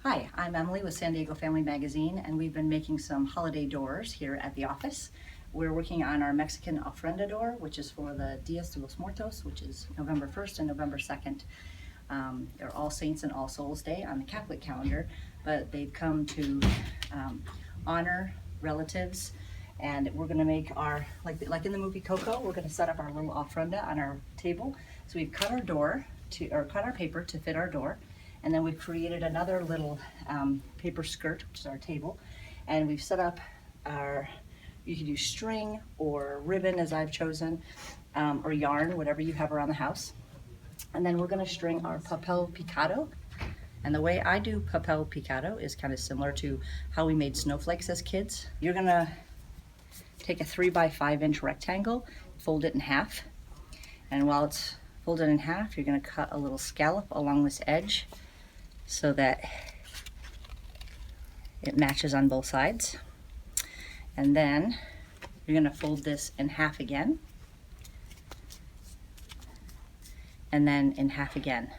Hi, I'm Emily with San Diego Family Magazine, and we've been making some holiday doors here at the office. We're working on our Mexican ofrenda door, which is for the Dias de los Muertos, which is November 1st and November 2nd. They're All Saints and All Souls Day on the Catholic calendar, but they've come to honor relatives, and we're going to make our, like in the movie Coco, we're going to set up our little ofrenda on our table. So we've cut our door cut our paper to fit our door. And then we've created another little paper skirt, which is our table. And we've set up you can use string or ribbon as I've chosen, or yarn, whatever you have around the house. And then we're gonna string our papel picado. And the way I do papel picado is kind of similar to how we made snowflakes as kids. You're gonna take a 3x5 inch rectangle, fold it in half. And while it's folded in half, you're gonna cut a little scallop along this edge so that it matches on both sides. And then you're going to fold this in half again, and then in half again.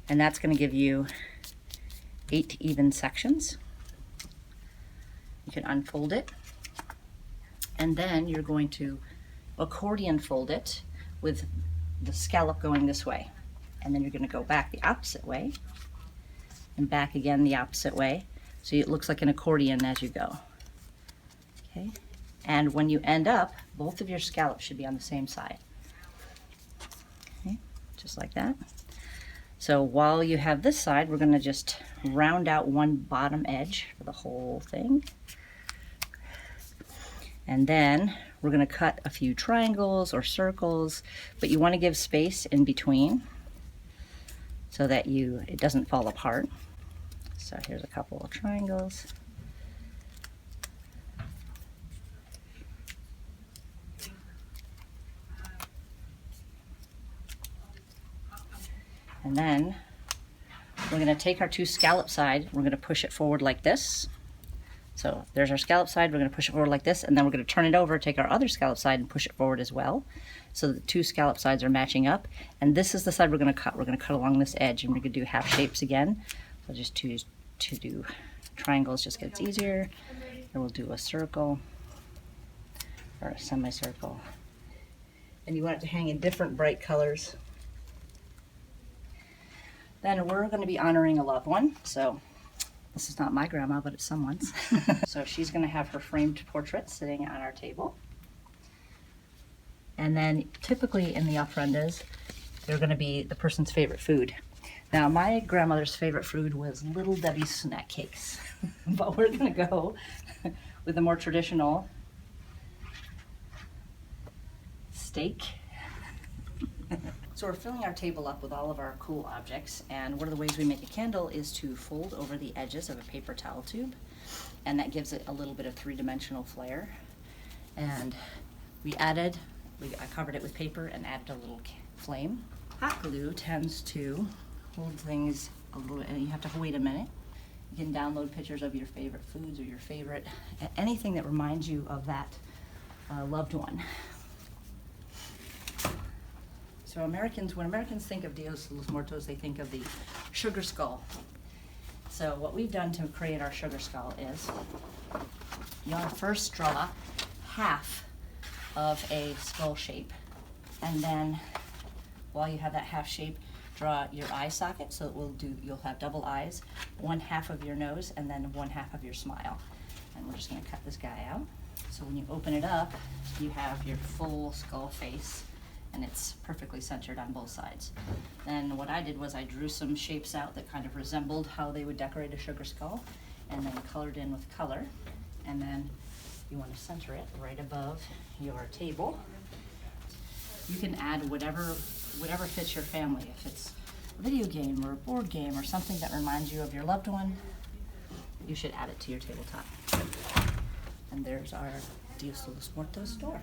And that's going to give you 8 even sections. You can unfold it, and then you're going to accordion fold it with the scallop going this way. And then you're going to go back the opposite way, and back again the opposite way, so it looks like an accordion as you go. Okay, and when you end up, both of your scallops should be on the same side. Okay, just like that. So while you have this side, we're going to just round out one bottom edge for the whole thing, and then we're going to cut a few triangles or circles, but you want to give space in between so that it doesn't fall apart. So here's a couple of triangles. And then we're going to take our two scallop side, we're going to push it forward like this. So there's our scallop side, we're going to push it forward like this, and then we're going to turn it over, take our other scallop side and push it forward as well. So the two scallop sides are matching up. And this is the side we're going to cut. We're going to cut along this edge, and we're going to do half shapes again. So just to do triangles just gets easier. And we'll do a circle or a semicircle. And you want it to hang in different bright colors. Then we're going to be honoring a loved one. So this is not my grandma, but it's someone's. So she's going to have her framed portrait sitting on our table. And then typically in the ofrendas, they're going to be the person's favorite food. Now, my grandmother's favorite food was Little Debbie's snack cakes, but we're going to go with a more traditional steak. So we're filling our table up with all of our cool objects, and one of the ways we make a candle is to fold over the edges of a paper towel tube, and that gives it a little bit of three-dimensional flair. And I covered it with paper and added a little flame. Hot glue tends to hold things a little, and you have to wait a minute. You can download pictures of your favorite foods or your favorite, anything that reminds you of that loved one. So when Americans think of Dias de los Muertos, they think of the sugar skull. So what we've done to create our sugar skull is you want to first draw half of a skull shape, and then while you have that half shape, draw your eye socket, so you'll have double eyes, one half of your nose, and then one half of your smile. And we're just going to cut this guy out. So when you open it up, you have your full skull face, and it's perfectly centered on both sides. Then what I did was I drew some shapes out that kind of resembled how they would decorate a sugar skull, and then colored in with color. And then you want to center it right above your table. You can add whatever fits your family. If it's a video game or a board game or something that reminds you of your loved one, you should add it to your tabletop. And there's our Dias de los Muertos door.